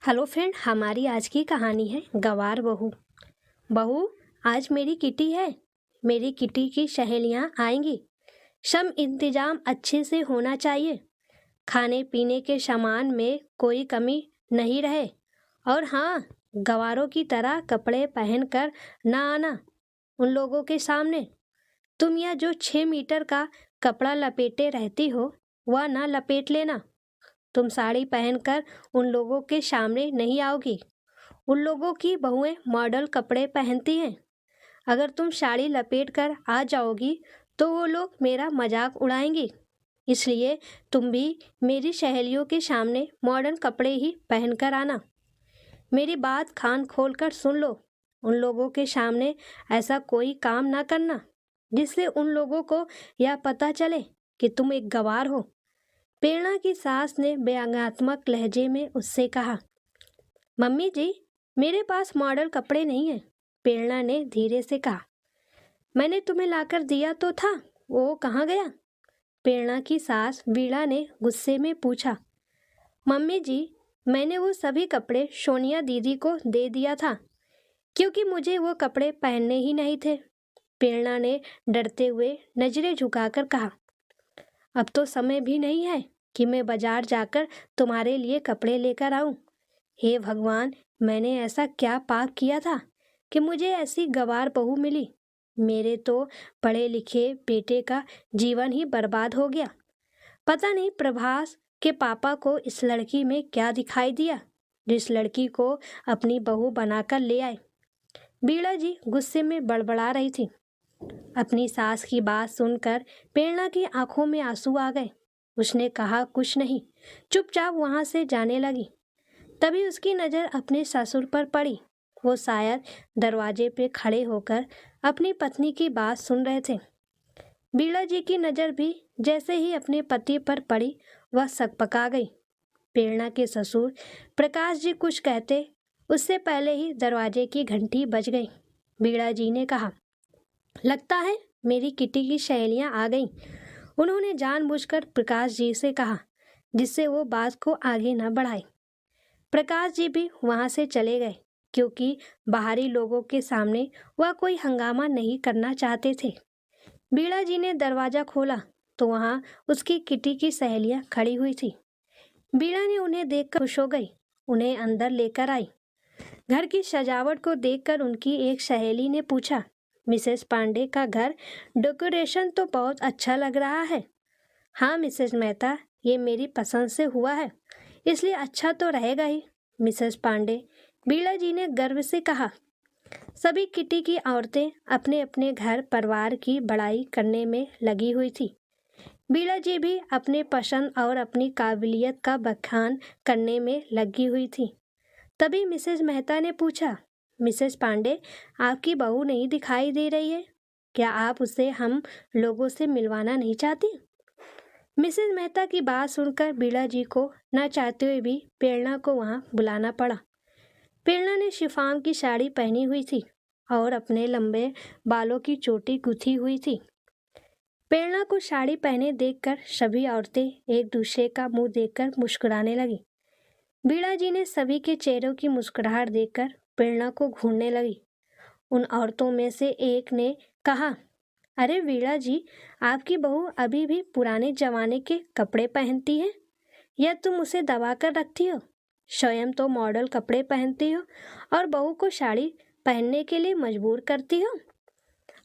Hello friend, हमारी आज की कहानी है गवार बहू। बहू, आज मेरी किटी है। मेरी किटी की सहेलियां आएंगी। सब इंतजाम अच्छे से होना चाहिए। खाने पीने के सामान में कोई कमी नहीं रहे। और हाँ, गवारों की तरह कपड़े पहनकर ना आना उन लोगों के सामने। तुम यह जो 6 मीटर का कपड़ा लपेटे रहती हो वह ना लपेट लेना। तुम साड़ी पहनकर उन लोगों के सामने नहीं आओगी। उन लोगों की बहुएं मॉडल कपड़े पहनती हैं। अगर तुम साड़ी लपेट कर आ जाओगी तो वो लोग मेरा मजाक उड़ाएंगी। इसलिए तुम भी मेरी सहेलियों के सामने मॉडर्न कपड़े ही पहनकर आना। मेरी बात कान खोल कर सुन लो। उन लोगों के सामने ऐसा कोई काम ना करना जिससे उन लोगों को यह पता चले कि तुम एक गवार हो। प्रेरणा की सास ने व्यंग्यात्मक लहजे में उससे कहा। मम्मी जी, मेरे पास मॉडल कपड़े नहीं हैं। प्रेरणा ने धीरे से कहा। मैंने तुम्हें लाकर दिया तो था, वो कहाँ गया? प्रेरणा की सास वीणा ने गुस्से में पूछा। मम्मी जी, मैंने वो सभी कपड़े सोनिया दीदी को दे दिया था क्योंकि मुझे वो कपड़े पहनने ही नहीं थे। प्रेरणा ने डरते हुए नजरें झुकाकर कहा। अब तो समय भी नहीं है कि मैं बाजार जाकर तुम्हारे लिए कपड़े लेकर आऊं। हे भगवान, मैंने ऐसा क्या पाप किया था कि मुझे ऐसी गवार बहू मिली। मेरे तो पढ़े लिखे बेटे का जीवन ही बर्बाद हो गया। पता नहीं प्रभास के पापा को इस लड़की में क्या दिखाई दिया जिस लड़की को अपनी बहू बनाकर ले आए। बीड़ा जी गुस्से में बड़बड़ा रही थी। अपनी सास की बात सुनकर प्रेरणा की आंखों में आंसू आ गए। उसने कहा कुछ नहीं, चुपचाप वहां से जाने लगी। तभी उसकी नज़र अपने ससुर पर पड़ी। वो शायद दरवाजे पे खड़े होकर अपनी पत्नी की बात सुन रहे थे। बीड़ा जी की नज़र भी जैसे ही अपने पति पर पड़ी वह सकपका गई। प्रेरणा के ससुर प्रकाश जी कुछ कहते उससे पहले ही दरवाजे की घंटी बज गई। बीड़ा जी ने कहा, लगता है मेरी किटी की सहेलियां आ गईं। उन्होंने जानबूझकर प्रकाश जी से कहा जिससे वो बात को आगे न बढ़ाए। प्रकाश जी भी वहां से चले गए क्योंकि बाहरी लोगों के सामने वह कोई हंगामा नहीं करना चाहते थे। बीड़ा जी ने दरवाजा खोला तो वहां उसकी किटी की सहेलियां खड़ी हुई थी। बीड़ा ने उन्हें देखकर खुश हो गई। उन्हें अंदर लेकर आई। घर की सजावट को देखकर उनकी एक सहेली ने पूछा, मिसेस पांडे का घर डेकोरेशन तो बहुत अच्छा लग रहा है। हाँ मिसेस मेहता, ये मेरी पसंद से हुआ है, इसलिए अच्छा तो रहेगा ही मिसेस पांडे, बीड़ा जी ने गर्व से कहा। सभी किटी की औरतें अपने अपने घर परिवार की बड़ाई करने में लगी हुई थी। बीड़ा जी भी अपने पसंद और अपनी काबिलियत का बखान करने में लगी हुई थी। तभी मिसेस मेहता ने पूछा, मिसेस पांडे, आपकी बहू नहीं दिखाई दे रही है, क्या आप उसे हम लोगों से मिलवाना नहीं चाहती? मिसेस मेहता की बात सुनकर बीड़ा जी को न चाहते हुए भी प्रेरणा को वहां बुलाना पड़ा। प्रेरणा ने शिफॉन की साड़ी पहनी हुई थी और अपने लंबे बालों की चोटी गुथी हुई थी। प्रेरणा को साड़ी पहने देखकर सभी औरतें एक दूसरे का मुंह देखकर मुस्कुराने लगी। बीड़ा जी ने सभी के चेहरों की मुस्कुराहट देखकर प्रेरणा को घूरने लगी। उन औरतों में से एक ने कहा, अरे वीणा जी, आपकी बहू अभी भी पुराने जमाने के कपड़े पहनती है या तुम उसे दबा कर रखती हो? स्वयं तो मॉडल कपड़े पहनती हो और बहू को साड़ी पहनने के लिए मजबूर करती हो।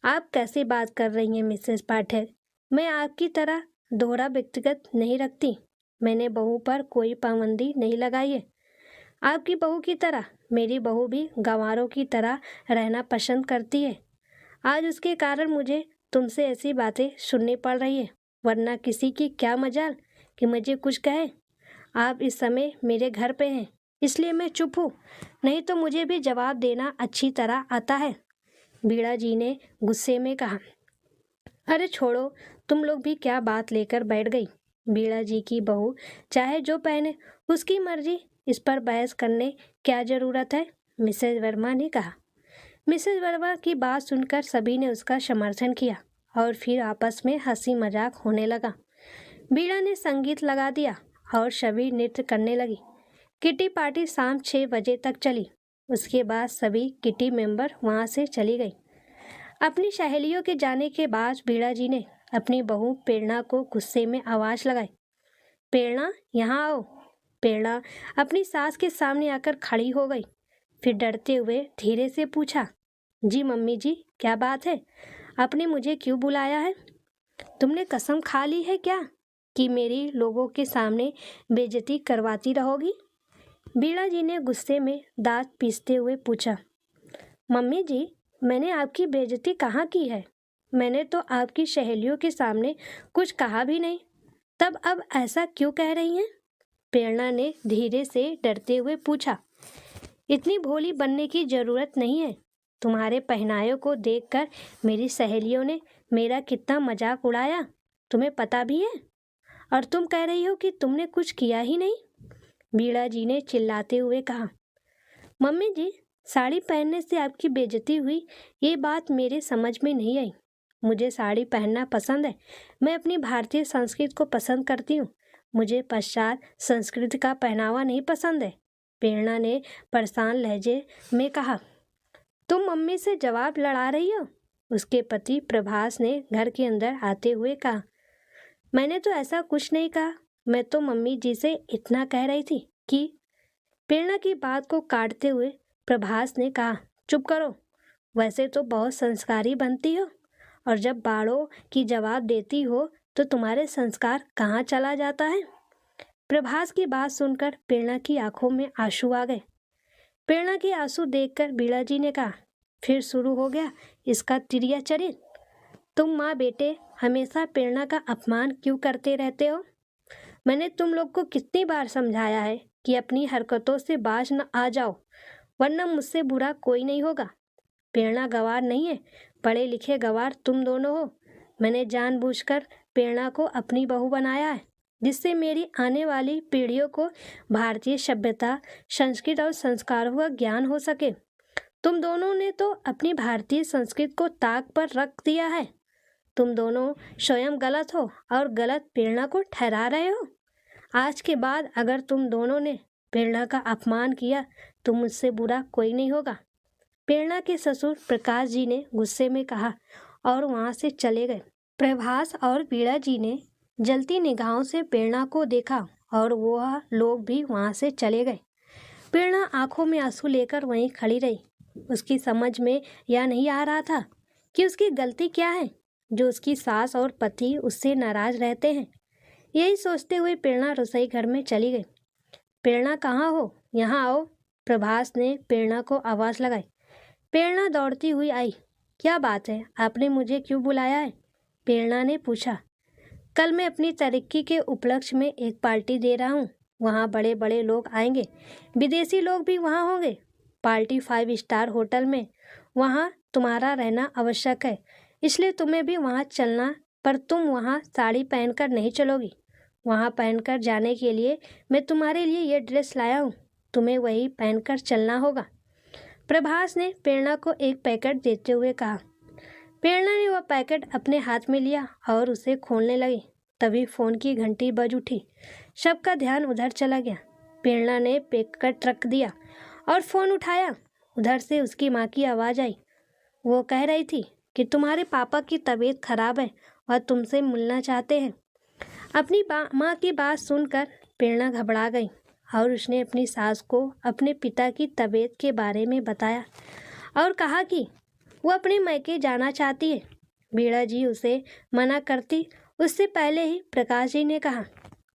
आप कैसी बात कर रही हैं मिसेस पाठक? मैं आपकी तरह दोहरा व्यक्तिगत नहीं रखती। मैंने बहू पर कोई पाबंदी नहीं लगाई है। आपकी बहू की तरह मेरी बहू भी गंवारों की तरह रहना पसंद करती है। आज उसके कारण मुझे तुमसे ऐसी बातें सुननी पड़ रही है, वरना किसी की क्या मजाल कि मुझे कुछ कहे। आप इस समय मेरे घर पे हैं, इसलिए मैं चुप हूँ, नहीं तो मुझे भी जवाब देना अच्छी तरह आता है। बीड़ा जी ने गुस्से में कहा। अरे छोड़ो, तुम लोग भी क्या बात लेकर बैठ गई। बीड़ा जी की बहू चाहे जो पहने, उसकी मर्जी, इस पर बहस करने क्या जरूरत है, मिसेज वर्मा ने कहा। मिसेज वर्मा की बात सुनकर सभी ने उसका समर्थन किया और फिर आपस में हंसी मजाक होने लगा। बीड़ा ने संगीत लगा दिया और सभी नृत्य करने लगी। किटी पार्टी शाम 6 बजे तक चली। उसके बाद सभी किटी मेंबर वहाँ से चली गई। अपनी सहेलियों के जाने के बाद बीड़ा जी ने अपनी बहू प्रेरणा को गुस्से में आवाज़ लगाई, प्रेरणा यहाँ आओ। प्रेरणा अपनी सास के सामने आकर खड़ी हो गई। फिर डरते हुए धीरे से पूछा, जी मम्मी जी, क्या बात है? आपने मुझे क्यों बुलाया है? तुमने कसम खा ली है क्या कि मेरी लोगों के सामने बेइज्जती करवाती रहोगी? बीड़ा जी ने गुस्से में दांत पीसते हुए पूछा, मम्मी जी, मैंने आपकी बेइज्जती कहाँ की है? मैंने तो आपकी सहेलियों के सामने कुछ कहा भी नहीं, तब अब ऐसा क्यों कह रही हैं? प्रेरणा ने धीरे से डरते हुए पूछा, इतनी भोली बनने की ज़रूरत नहीं है। तुम्हारे पहनावे को देखकर मेरी सहेलियों ने मेरा कितना मजाक उड़ाया, तुम्हें पता भी है? और तुम कह रही हो कि तुमने कुछ किया ही नहीं? बीड़ा जी ने चिल्लाते हुए कहा, मम्मी जी, साड़ी पहनने से आपकी बेइज्जती हुई, ये बात मेरे समझ में नहीं आई। मुझे साड़ी पहनना पसंद है। मैं अपनी भारतीय संस्कृति को पसंद करती हूँ। मुझे पश्चात संस्कृति का पहनावा नहीं पसंद है। प्रेरणा ने परेशान लहजे में कहा, तुम मम्मी से जवाब लड़ा रही हो? उसके पति प्रभास ने घर के अंदर आते हुए कहा, मैंने तो ऐसा कुछ नहीं कहा। मैं तो मम्मी जी से इतना कह रही थी कि। प्रेरणा की बात को काटते हुए प्रभास ने कहा, चुप करो। वैसे तो बहुत संस्कारी बनती हो, और जब बाड़ों की जवाब देती हो तो तुम्हारे संस्कार कहाँ चला जाता है? प्रभास की बात सुनकर प्रेरणा की आंखों में आंसू आ गए। प्रेरणा के आंसू देखकर बीड़ा जी ने कहा, फिर शुरू हो गया इसका तिरिया चरित्र। तुम माँ बेटे हमेशा प्रेरणा का अपमान क्यों करते रहते हो? मैंने तुम लोग को कितनी बार समझाया है कि अपनी हरकतों से बाज न आ जाओ, वरना मुझसे बुरा कोई नहीं होगा। प्रेरणा गंवार नहीं है, पढ़े लिखे गंवार तुम दोनों हो। मैंने जानबूझकर प्रेरणा को अपनी बहू बनाया है, जिससे मेरी आने वाली पीढ़ियों को भारतीय सभ्यता, संस्कृति और संस्कारों का ज्ञान हो सके। तुम दोनों ने तो अपनी भारतीय संस्कृति को ताक पर रख दिया है। तुम दोनों स्वयं गलत हो और गलत प्रेरणा को ठहरा रहे हो। आज के बाद अगर तुम दोनों ने प्रेरणा का अपमान किया तो मुझसे बुरा कोई नहीं होगा। प्रेरणा के ससुर प्रकाश जी ने गुस्से में कहा और वहाँ से चले गए। प्रभास और बीड़ा जी ने जलती निगाहों से प्रेरणा को देखा और वह लोग भी वहाँ से चले गए। प्रेरणा आंखों में आंसू लेकर वहीं खड़ी रही। उसकी समझ में यह नहीं आ रहा था कि उसकी गलती क्या है जो उसकी सास और पति उससे नाराज रहते हैं। यही सोचते हुए प्रेरणा रसोई घर में चली गई। प्रेरणा कहाँ हो? यहाँ आओ। प्रभास ने प्रेरणा को आवाज़ लगाई। प्रेरणा दौड़ती हुई आई। क्या बात है, आपने मुझे क्यों बुलाया है? प्रेरणा ने पूछा। कल मैं अपनी तरक्की के उपलक्ष्य में एक पार्टी दे रहा हूँ। वहाँ बड़े बड़े लोग आएंगे, विदेशी लोग भी वहाँ होंगे। पार्टी 5 स्टार होटल में। वहाँ तुम्हारा रहना आवश्यक है, इसलिए तुम्हें भी वहाँ चलना, पर तुम वहाँ साड़ी पहनकर नहीं चलोगी। वहाँ पहनकर जाने के लिए मैं तुम्हारे लिए ये ड्रेस लाया हूँ, तुम्हें वही पहनकर चलना होगा। प्रभास ने प्रेरणा को एक पैकेट देते हुए कहा। प्रेरणा ने वह पैकेट अपने हाथ में लिया और उसे खोलने लगी। तभी फ़ोन की घंटी बज उठी। सबका ध्यान उधर चला गया। प्रेरणा ने पैकेट रख दिया और फ़ोन उठाया। उधर से उसकी माँ की आवाज़ आई। वो कह रही थी कि तुम्हारे पापा की तबीयत खराब है और तुमसे मिलना चाहते हैं। अपनी माँ की बात सुनकर प्रेरणा घबरा गई और उसने अपनी सास को अपने पिता की तबीयत के बारे में बताया और कहा कि वो अपने मायके जाना चाहती है। बीड़ा जी उसे मना करती उससे पहले ही प्रकाश जी ने कहा,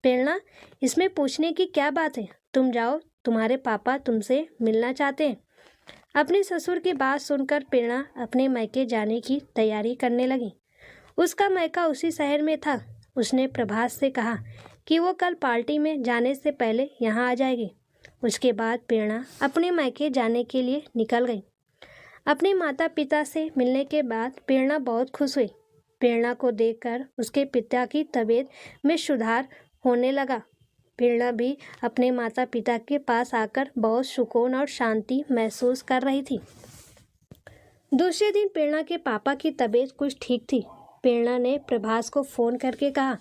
प्रेरणा, इसमें पूछने की क्या बात है? तुम जाओ, तुम्हारे पापा तुमसे मिलना चाहते हैं। अपने ससुर की बात सुनकर प्रेरणा अपने मायके जाने की तैयारी करने लगी। उसका मायका उसी शहर में था। उसने प्रभास से कहा कि वो कल पार्टी में जाने से पहले यहाँ आ जाएगी। उसके बाद प्रेरणा अपने मायके जाने के लिए निकल गई। अपने माता पिता से मिलने के बाद प्रेरणा बहुत खुश हुई। प्रेरणा को देखकर उसके पिता की तबीयत में सुधार होने लगा। प्रेरणा भी अपने माता पिता के पास आकर बहुत सुकून और शांति महसूस कर रही थी। दूसरे दिन प्रेरणा के पापा की तबीयत कुछ ठीक थी। प्रेरणा ने प्रभास को फ़ोन करके कहा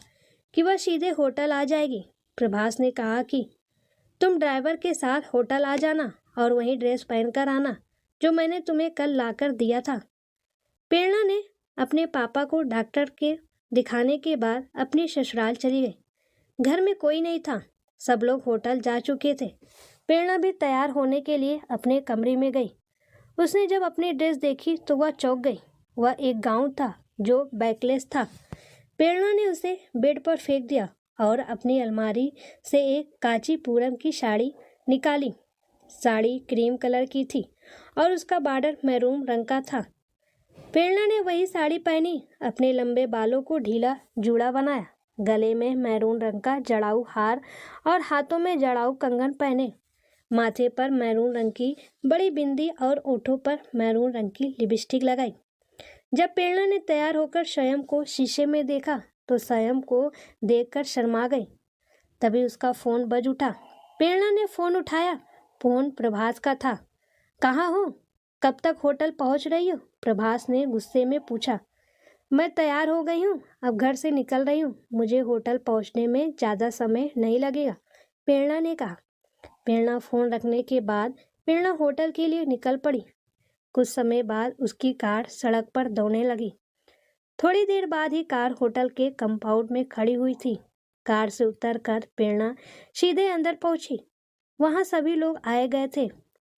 कि वह सीधे होटल आ जाएगी। प्रभास ने कहा कि तुम ड्राइवर के साथ होटल आ जाना और वही ड्रेस पहनकर आना जो मैंने तुम्हें कल लाकर दिया था। प्रेरणा ने अपने पापा को डॉक्टर के दिखाने के बाद अपनी ससुराल चली गई। घर में कोई नहीं था, सब लोग होटल जा चुके थे। प्रेरणा भी तैयार होने के लिए अपने कमरे में गई। उसने जब अपनी ड्रेस देखी तो वह चौंक गई। वह एक गाउन था जो बैकलेस था। प्रेरणा ने उसे बेड पर फेंक दिया और अपनी अलमारी से एक कांचीपुरम की साड़ी निकाली। साड़ी क्रीम कलर की थी और उसका बॉर्डर मैरून रंग का था। प्रेरणा ने वही साड़ी पहनी, अपने लंबे बालों को ढीला जूड़ा बनाया, गले में मैरून रंग का जड़ाऊ हार और हाथों में जड़ाऊ कंगन पहने, माथे पर मैरून रंग की बड़ी बिंदी और ओठों पर मैरून रंग की लिपस्टिक लगाई। जब प्रेरणा ने तैयार होकर स्वयं को शीशे में देखा तो स्वयं को देखकर शर्मा गई। तभी उसका फ़ोन बज उठा। प्रेरणा ने फ़ोन उठाया। फ़ोन प्रभास का था। कहाँ हो? कब तक होटल पहुंच रही हो? प्रभास ने गुस्से में पूछा। मैं तैयार हो गई हूँ, अब घर से निकल रही हूँ। मुझे होटल पहुँचने में ज़्यादा समय नहीं लगेगा, प्रेरणा ने कहा। प्रेरणा फ़ोन रखने के बाद प्रेरणा होटल के लिए निकल पड़ी। कुछ समय बाद उसकी कार सड़क पर दौड़ने लगी। थोड़ी देर बाद ही कार होटल के कंपाउंड में खड़ी हुई थी। कार से उतरकर प्रेरणा सीधे अंदर पहुंची। वहां सभी लोग आए गए थे।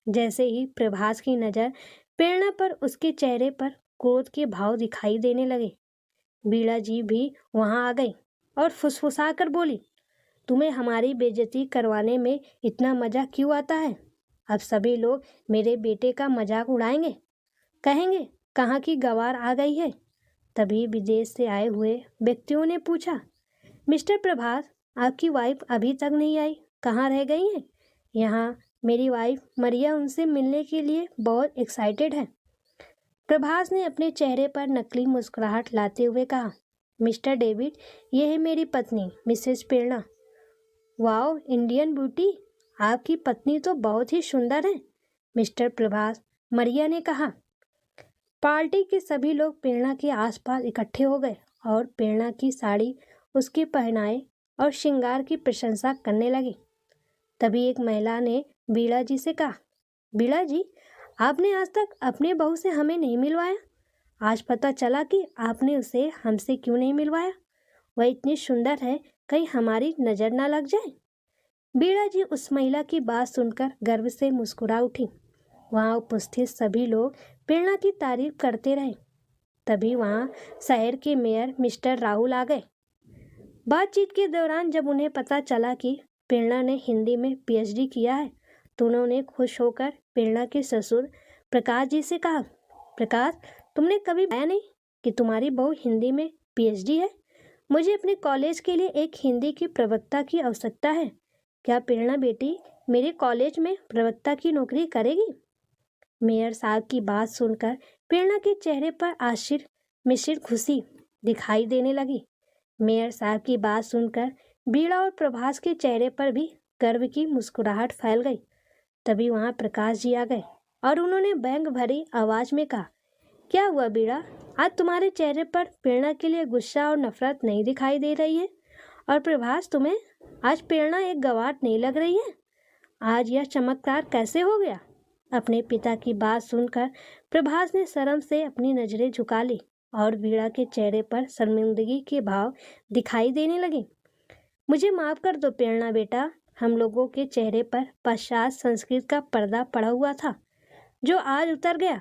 जैसे ही प्रभास की नज़र प्रेरणा पर, उसके चेहरे पर क्रोध के भाव दिखाई देने लगे। बीड़ा जी भी वहां आ गई और फुसफुसा कर बोली, तुम्हें हमारी बेइज्जती करवाने में इतना मजा क्यों आता है? अब सभी लोग मेरे बेटे का मजाक उड़ाएंगे, कहेंगे कहाँ की गवार आ गई है। तभी विदेश से आए हुए व्यक्तियों ने पूछा, मिस्टर प्रभास, आपकी वाइफ अभी तक नहीं आई, कहाँ रह गई हैं? यहाँ मेरी वाइफ मरिया उनसे मिलने के लिए बहुत एक्साइटेड है। प्रभास ने अपने चेहरे पर नकली मुस्कुराहट लाते हुए कहा, मिस्टर डेविड, ये है मेरी पत्नी मिसेस प्रेरणा। वाओ, इंडियन ब्यूटी, आपकी पत्नी तो बहुत ही सुंदर है, मिस्टर प्रभास, मरिया ने कहा। पार्टी के सभी लोग प्रेरणा के आसपास इकट्ठे हो गए और प्रेरणा की साड़ी, उसके पहनाए और श्रृंगार की प्रशंसा करने लगे। तभी एक महिला ने बीड़ा जी से कहा, बीड़ा जी, आपने आज तक अपने बहू से हमें नहीं मिलवाया। आज पता चला कि आपने उसे हमसे क्यों नहीं मिलवाया। वह इतनी सुंदर है, कहीं हमारी नज़र ना लग जाए। बीड़ा जी उस महिला की बात सुनकर गर्व से मुस्कुरा उठी। वहाँ उपस्थित सभी लोग प्रेरणा की तारीफ करते रहे। तभी वहाँ शहर के मेयर मिस्टर राहुल आ गए। बातचीत के दौरान जब उन्हें पता चला कि प्रेरणा ने हिंदी में पीएचडी किया है तो उन्होंने खुश होकर प्रेरणा के ससुर प्रकाश जी से कहा, प्रकाश, तुमने कभी बताया नहीं कि तुम्हारी बहू हिंदी में पीएचडी है। मुझे अपने कॉलेज के लिए एक हिंदी की प्रवक्ता की आवश्यकता है। क्या प्रेरणा बेटी मेरे कॉलेज में प्रवक्ता की नौकरी करेगी? मेयर साहब की बात सुनकर प्रेरणा के चेहरे पर आश्चर्य मिश्रित खुशी दिखाई देने लगी। मेयर साहब की बात सुनकर बीड़ा और प्रभास के चेहरे पर भी गर्व की मुस्कुराहट फैल गई। तभी वहाँ प्रकाश जी आ गए और उन्होंने व्यंग भरी आवाज में कहा, क्या हुआ बीड़ा, आज तुम्हारे चेहरे पर प्रेरणा के लिए गुस्सा और नफरत नहीं दिखाई दे रही है? और प्रभास, तुम्हें आज प्रेरणा एक गवार नहीं लग रही है? आज यह चमत्कार कैसे हो गया? अपने पिता की बात सुनकर प्रभास ने शर्म से अपनी नजरें झुका ली और बीड़ा के चेहरे पर शर्मिंदगी के भाव दिखाई देने लगे। मुझे माफ कर दो प्रेरणा बेटा, हम लोगों के चेहरे पर पाश्चात्य संस्कृत का पर्दा पड़ा हुआ था जो आज उतर गया।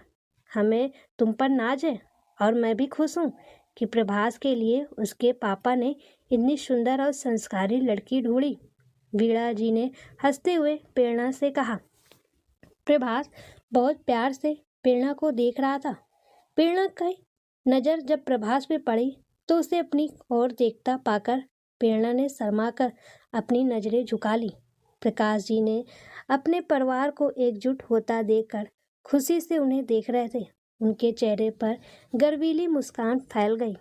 हमें तुम पर नाज है और मैं भी खुश हूँ कि प्रभास के लिए उसके पापा ने इतनी सुंदर और संस्कारी लड़की ढूंढी। बीड़ा जी ने हंसते हुए प्रेरणा से कहा। प्रभास बहुत प्यार से प्रेरणा को देख रहा था। प्रेरणा की नज़र जब प्रभास पे पड़ी तो उसे अपनी ओर देखता पाकर प्रेरणा ने शर्माकर अपनी नज़रें झुका ली। प्रकाश जी ने अपने परिवार को एकजुट होता देखकर खुशी से उन्हें देख रहे थे। उनके चेहरे पर गर्वीली मुस्कान फैल गई।